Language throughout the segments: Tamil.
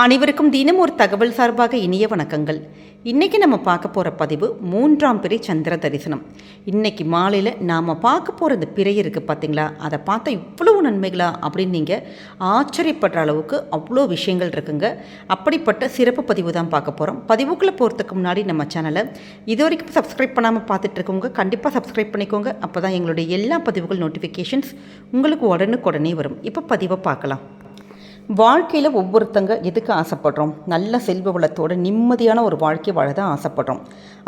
அனைவருக்கும் தினம் ஒரு தகவல் சார்பாக இனிய வணக்கங்கள். இன்றைக்கி நம்ம பார்க்க போகிற பதிவு 3ஆம் பிறை சந்திர தரிசனம். இன்றைக்கி மாலையில் நாம் பார்க்க போகிற இந்த பிறை இருக்குது பார்த்திங்களா, அதை பார்த்தா இவ்வளவு நன்மைகளா அப்படின்னு நீங்கள் ஆச்சரியப்படுற அளவுக்கு அவ்வளோ விஷயங்கள் இருக்குங்க. அப்படிப்பட்ட சிறப்பு பதிவு தான் பார்க்க போகிறோம். பதிவுக்குள்ளே போகிறதுக்கு முன்னாடி நம்ம சேனலை இது வரைக்கும் சப்ஸ்கிரைப் பண்ணாமல் பார்த்துட்டு இருக்கவங்க கண்டிப்பாக சப்ஸ்கிரைப் பண்ணிக்கோங்க. அப்போ தான் எங்களுடைய எல்லா பதிவுகள் நோட்டிஃபிகேஷன்ஸ் உங்களுக்கு உடனுக்குடனே வரும். இப்போ பதிவை பார்க்கலாம். வாழ்க்கையில் ஒவ்வொருத்தங்க எதுக்கு ஆசைப்படுறோம்? நல்ல செல்வ வளத்தோட நிம்மதியான ஒரு வாழ்க்கை வாழ தான் ஆசைப்படுறோம்.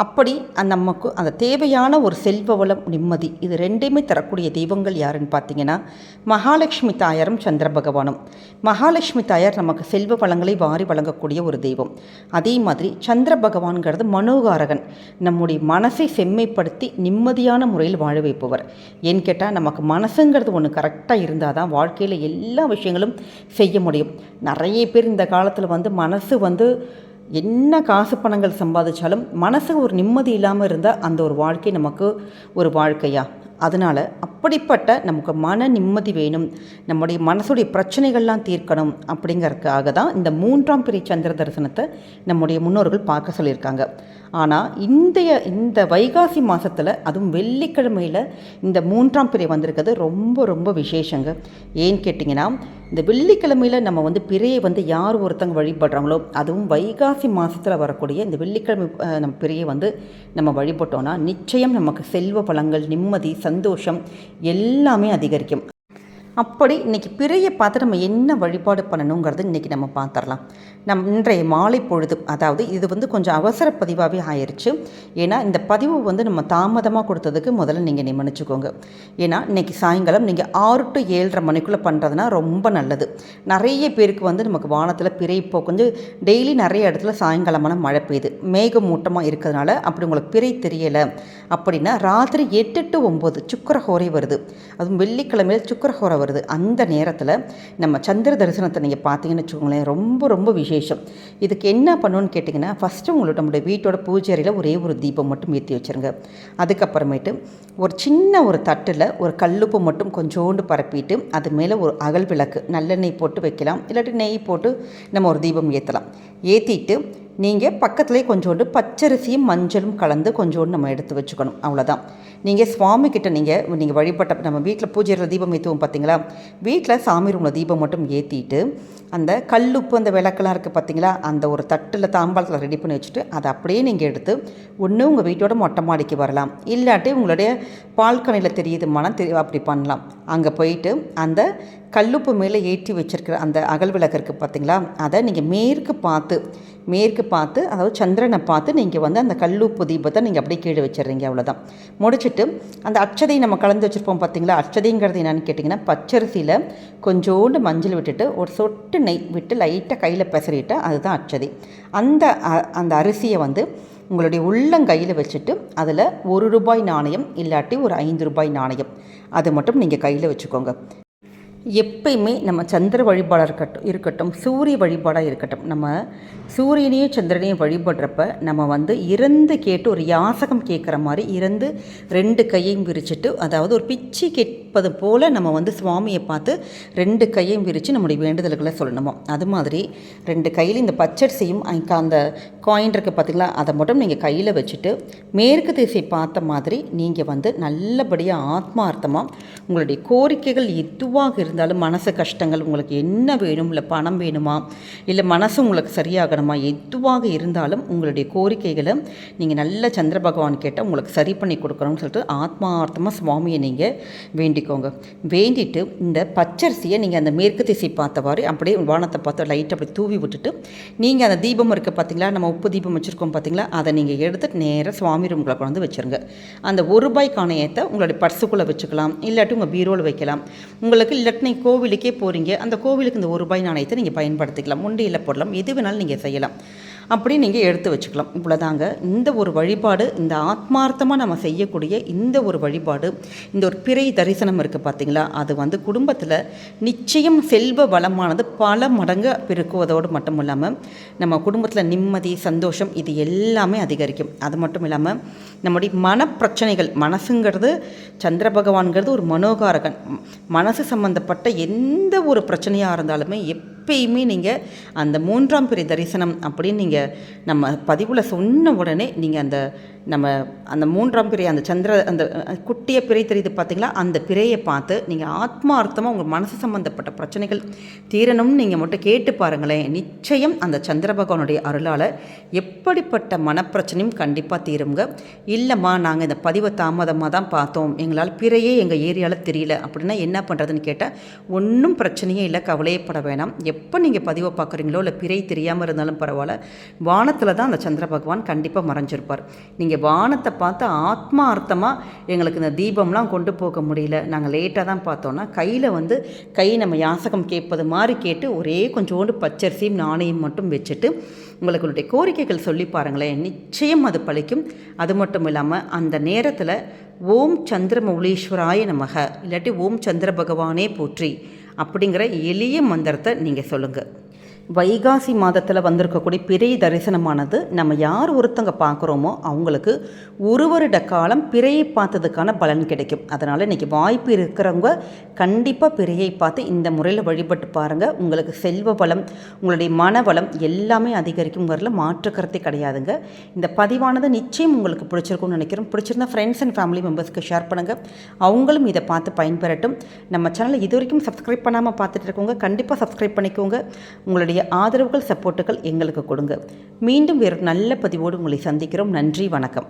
அப்படி நமக்கு அந்த தேவையான ஒரு செல்வ வளம், நிம்மதி, இது ரெண்டையுமே தரக்கூடிய தெய்வங்கள் யாருன்னு பார்த்தீங்கன்னா மகாலட்சுமி தாயாரும் சந்திர பகவானும். மகாலட்சுமி தாயார் நமக்கு செல்வ வளங்களை வாரி வழங்கக்கூடிய ஒரு தெய்வம். அதே மாதிரி சந்திர பகவான்கிறது மனோகாரகன், நம்முடைய மனசை செம்மைப்படுத்தி நிம்மதியான முறையில் வாழ வைப்பவர். ஏன்னு கேட்டால் நமக்கு மனசுங்கிறது ஒன்று கரெக்டாக இருந்தால் தான் வாழ்க்கையில் எல்லா விஷயங்களும் செய்ய முடியும். நிறைய பேர் இந்த காலத்தில் மனசு என்ன காசு பணங்கள் சம்பாதிச்சாலும் மனசு ஒரு நிம்மதி இல்லாமல் இருந்தால் அந்த ஒரு வாழ்க்கை நமக்கு ஒரு வாழ்க்கையா? அதனால் அப்படிப்பட்ட நமக்கு மன நிம்மதி வேணும், நம்முடைய மனசுடைய பிரச்சனைகள்லாம் தீர்க்கணும் அப்படிங்கிறதுக்காக தான் இந்த 3ஆம் பிறை சந்திர தரிசனத்தை நம்முடைய முன்னோர்கள் பார்க்க சொல்லியிருக்காங்க. ஆனால் இந்த வைகாசி மாதத்தில் அதுவும் வெள்ளிக்கிழமையில் இந்த 3ஆம் பிறை வந்திருக்கிறது ரொம்ப ரொம்ப விசேஷங்க. ஏன்னு கேட்டிங்கன்னா இந்த வெள்ளிக்கிழமையில் நம்ம பிறையை யார் ஒருத்தங்க வழிபடுறாங்களோ, அதுவும் வைகாசி மாதத்தில் வரக்கூடிய இந்த வெள்ளிக்கிழமை நம்ம பிறையை நம்ம வழிபட்டோன்னா நிச்சயம் நமக்கு செல்வ வளங்கள், நிம்மதி, சந்தோஷம் எல்லாமே அதிகரிக்கும். அப்படி இன்றைக்கி பிறையை பார்த்து நம்ம என்ன வழிபாடு பண்ணணுங்கிறது இன்றைக்கி நம்ம பார்த்துடலாம். இன்றைய மாலை பொழுது, அதாவது இது கொஞ்சம் அவசர பதிவாகவே ஆயிடுச்சு. ஏன்னா இந்த பதிவு நம்ம தாமதமாக கொடுத்ததுக்கு முதல்ல நீங்கள் நினைச்சுக்கோங்க. ஏன்னா இன்றைக்கி சாயங்காலம் நீங்கள் 6 to 7:30 மணிக்குள்ளே பண்ணுறதுனா ரொம்ப நல்லது. நிறைய பேருக்கு நமக்கு வானத்தில் பிறை இப்போ கொஞ்சம் டெய்லி நிறைய இடத்துல சாயங்காலமான மழை பெய்யுது, மேகமூட்டமாக இருக்கிறதுனால அப்படி உங்களுக்கு பிறை தெரியலை அப்படின்னா ராத்திரி 8 to 9 சுக்கிரஹோரை வருது. அதுவும் வெள்ளிக்கிழமையில் சுக்கிரஹோரை வருது. அந்த நேரத்தில் நம்ம சந்திர தரிசனத்தை நீங்கள் பார்த்தீங்கன்னு வச்சுக்கோங்களேன், ரொம்ப ரொம்ப விசேஷம். இதுக்கு என்ன பண்ணணும்னு கேட்டிங்கன்னா, ஃபஸ்ட்டு நம்மளுடைய வீட்டோட பூஜை அறையில் ஒரே ஒரு தீபம் மட்டும் ஏற்றி வச்சுருங்க. அதுக்கப்புறமேட்டு ஒரு சின்ன ஒரு தட்டில் ஒரு கல்லுப்பு மட்டும் கொஞ்சோண்டு பரப்பிட்டு அது மேலே ஒரு அகல் விளக்கு நல்லெண்ணெய் போட்டு வைக்கலாம், இல்லாட்டி நெய் போட்டு நம்ம ஒரு தீபம் ஏற்றலாம். ஏற்றிட்டு நீங்கள் பக்கத்துலேயே கொஞ்சோண்டு பச்சரிசியும் மஞ்சளும் கலந்து கொஞ்சோண்டு நம்ம எடுத்து வச்சுக்கணும். அவ்வளோதான். நீங்கள் சுவாமிக்கிட்ட நீங்கள் வழிபட்ட நம்ம வீட்டில் பூஜையில் தீபம் ஏற்றுவோம் பார்த்தீங்களா, வீட்டில் சாமி ரூமில் தீபம் மட்டும் ஏற்றிட்டு அந்த கல்லுப்பு அந்த விளக்கெல்லாம் இருக்குது பார்த்தீங்களா, அந்த ஒரு தட்டில் தாம்பாளத்தில் ரெடி பண்ணி வச்சுட்டு அதை அப்படியே நீங்கள் எடுத்து ஒன்று உங்கள் வீட்டோட மொட்டை மாடிக்கு வரலாம், இல்லாட்டி உங்களுடைய பால்கனியில் அப்படி பண்ணலாம். அங்கே போயிட்டு அந்த கல்லுப்பு மேலே ஏற்றி வச்சுருக்கிற அந்த அகல் விளக்கு இருக்குது பார்த்தீங்களா, அதை நீங்கள் மேற்கு பார்த்து அதாவது சந்திரனை பார்த்து நீங்கள் அந்த கல்லுப்பு தீபத்தை நீங்கள் அப்படியே கீழே வச்சிடுறீங்க. அவ்வளோதான். முடிச்சுட்டு அந்த அட்சதை நம்ம கலந்து வச்சுருப்போம் பார்த்தீங்களா, அட்சதைங்கிறது என்னென்னு கேட்டிங்கன்னா பச்சரிசியில் கொஞ்சோண்டு மஞ்சள் விட்டுட்டு ஒரு சொட்டு நெய் விட்டு லைட்டாக கையில் பெசறிட்டு அதுதான் அட்சதை. அந்த அரிசியை உங்களுடைய உள்ளங்கையில் வச்சுட்டு அதில் ₹1 நாணயம் இல்லாட்டி ஒரு ₹5 நாணயம் அது மட்டும் நீங்கள் கையில் வச்சுக்கோங்க. எப்பயுமே நம்ம சந்திர வழிபாடாக இருக்கட்டும் சூரிய வழிபாடாக இருக்கட்டும், நம்ம சூரியனையும் சந்திரனையும் வழிபடுறப்ப நம்ம இறந்து கேட்டு ஒரு யாசகம் கேட்குற மாதிரி இறந்து 2 கையையும் விரிச்சிட்டு, அதாவது ஒரு பிச்சை கேட்பது போல் நம்ம சுவாமியை பார்த்து 2 கையையும் விரித்து நம்முடைய வேண்டுதல்களை சொல்லணுமோ. அது மாதிரி 2 கையில் இந்த பச்சரிசியும் அந்த காயின் இருக்குது பார்த்திங்களா, அதை மட்டும் நீங்கள் கையில் வச்சுட்டு மேற்கு திசை பார்த்த மாதிரி நீங்கள் நல்லபடியாக ஆத்மார்த்தமாக உங்களுடைய கோரிக்கைகள் எதுவாக இருந்தாலும், மனசு கஷ்டங்கள், உங்களுக்கு என்ன வேணும், இல்லை பணம் வேணுமா, இல்லை மனசு உங்களுக்கு சரியாகணுமா, எதுவாக இருந்தாலும் உங்களுடைய கோரிக்கைகளை நீங்கள் நல்ல சந்திர பகவான் கேட்டால் உங்களுக்கு சரி பண்ணி கொடுக்கணும்னு சொல்லிட்டு ஆத்மார்த்தமாக சுவாமியை நீங்கள் வேண்டிக்கோங்க. வேண்டிட்டு இந்த பச்சரிசியை நீங்கள் அந்த மேற்கு திசை பார்த்தவாறு அப்படியே வானத்தை பார்த்து லைட் அப்படி தூவி விட்டுட்டு நீங்கள் அந்த தீபம் இருக்குது பார்த்தீங்களா, நம்ம உப்பு தீபம் வச்சுருக்கோம் பார்த்தீங்களா, அதை நீங்கள் எடுத்துகிட்டு நேராக சுவாமி ரூம்களை கொண்டு வச்சுருங்க. அந்த ₹1 காணயத்தை உங்களுடைய பர்சுக்குள்ளே வச்சுக்கலாம், இல்லாட்டி உங்கள் பீரோவில் வைக்கலாம். உங்களுக்கு இல்லாட்டி நீங்கள் கோவிலுக்கே போகிறீங்க, அந்த கோவிலுக்கு இந்த ₹1 நாணயத்தை நீங்கள் பயன்படுத்திக்கலாம், உண்டியில் போடலாம், எது வேணாலும் நீங்கள் செய்யலாம். அப்படி நீங்கள் எடுத்து வச்சுக்கலாம். இவ்வளோதாங்க. இந்த ஒரு வழிபாடு, இந்த ஆத்மார்த்தமாக நம்ம செய்யக்கூடிய இந்த ஒரு வழிபாடு, இந்த ஒரு பிறை தரிசனம் இருக்குது பார்த்தீங்களா, அது குடும்பத்தில் நிச்சயம் செல்வ வளமானது பல மடங்கு பெருக்குவதோடு மட்டும் இல்லாமல் நம்ம குடும்பத்தில் நிம்மதி, சந்தோஷம் இது எல்லாமே அதிகரிக்கும். அது மட்டும் இல்லாமல் நம்முடைய மனப்பிரச்சனைகள், மனசுங்கிறது சந்திர பகவான்கிறது ஒரு மனோகாரகன், மனசு சம்பந்தப்பட்ட எந்த ஒரு பிரச்சனையாக இருந்தாலுமே எப்பயுமே நீங்கள் அந்த 3ஆம் பிறை தரிசனம் அப்படின்னு நீங்கள் நம்ம பதிவில் சொன்ன உடனே நீங்கள் அந்த 3ஆம் பிறை அந்த அந்த குட்டிய பிறை தெரியுது பார்த்தீங்களா, அந்த பிறையை பார்த்து நீங்கள் ஆத்மார்த்தமாக உங்கள் மனசு சம்மந்தப்பட்ட பிரச்சனைகள் தீரணும்னு நீங்கள் மட்டும் கேட்டு பாருங்களேன். நிச்சயம் அந்த சந்திர பகவானுடைய அருளால் எப்படிப்பட்ட மனப்பிரச்சனையும் கண்டிப்பாக தீருங்க. இல்லைம்மா நாங்கள் இந்த பதிவை தாமதமாக தான் பார்த்தோம், எங்களால் பிறையே எங்கள் ஏரியாவில் தெரியல அப்படின்னா என்ன பண்ணுறதுன்னு கேட்டால் ஒன்றும் பிரச்சனையே இல்லை, கவலையப்பட வேணாம். எப்போ நீங்கள் பதிவை பார்க்குறீங்களோ இல்லை பிறை தெரியாமல் இருந்தாலும் பரவாயில்ல, வானத்தில் தான் அந்த சந்திர பகவான் கண்டிப்பாக மறைஞ்சிருப்பார். நீங்கள் வானத்தை பார்த்து ஆத்மார்த்தமாக எங்களுக்கு இந்த தீபம்லாம் கொண்டு போக முடியல, நாங்கள் லேட்டாக தான் பார்த்தோன்னா கை நம்ம யாசகம் கேட்பது மாதிரி கேட்டு ஒரே கொஞ்சோண்டு பச்சரிசியும் நாணயம் மட்டும் வச்சுட்டு உங்களுடைய கோரிக்கைகள் சொல்லி பாருங்களேன், நிச்சயம் அது பலிக்கும். அது மட்டும் இல்லாமல் அந்த நேரத்தில் ஓம் சந்திரமௌலீஸ்வராய நமக இல்லாட்டி ஓம் சந்திர பகவானே போற்றி அப்படிங்கிற எளிய மந்திரத்தை நீங்கள் சொல்லுங்கள். வைகாசி மாதத்தில் வந்திருக்கக்கூடிய பிறை தரிசனமானது நம்ம யார் ஒருத்தங்க பார்க்குறோமோ அவங்களுக்கு ஒரு வருட காலம் பிறையை பார்த்ததுக்கான பலன் கிடைக்கும். அதனால் இன்றைக்கி வாய்ப்பு இருக்கிறவங்க கண்டிப்பாக பிறையை பார்த்து இந்த முறையில் வழிபட்டு பாருங்கள். உங்களுக்கு செல்வ வளம், உங்களுடைய மனவளம் எல்லாமே அதிகரிக்குங்கிறதுல மாற்றுக்கருத்தே கிடையாதுங்க. இந்த பதிவானது நிச்சயம் உங்களுக்கு பிடிச்சிருக்கும்னு நினைக்கிறோம். பிடிச்சிருந்தா ஃப்ரெண்ட்ஸ் அண்ட் ஃபேமிலி மெம்பர்ஸ்க்கு ஷேர் பண்ணுங்கள், அவங்களும் இதை பார்த்து பயன்பெறட்டும். நம்ம சேனலை இது வரைக்கும் சப்ஸ்கிரைப் பண்ணாமல் பார்த்துட்டு இருக்கவங்க கண்டிப்பாக சப்ஸ்கிரைப் பண்ணிக்கோங்க. உங்களுடைய ஆதரவுகள், சப்போர்ட்டுகள் எங்களுக்கு கொடுங்க. மீண்டும் வேறு நல்ல பதிவோடு உங்களை சந்திக்கிறோம். நன்றி, வணக்கம்.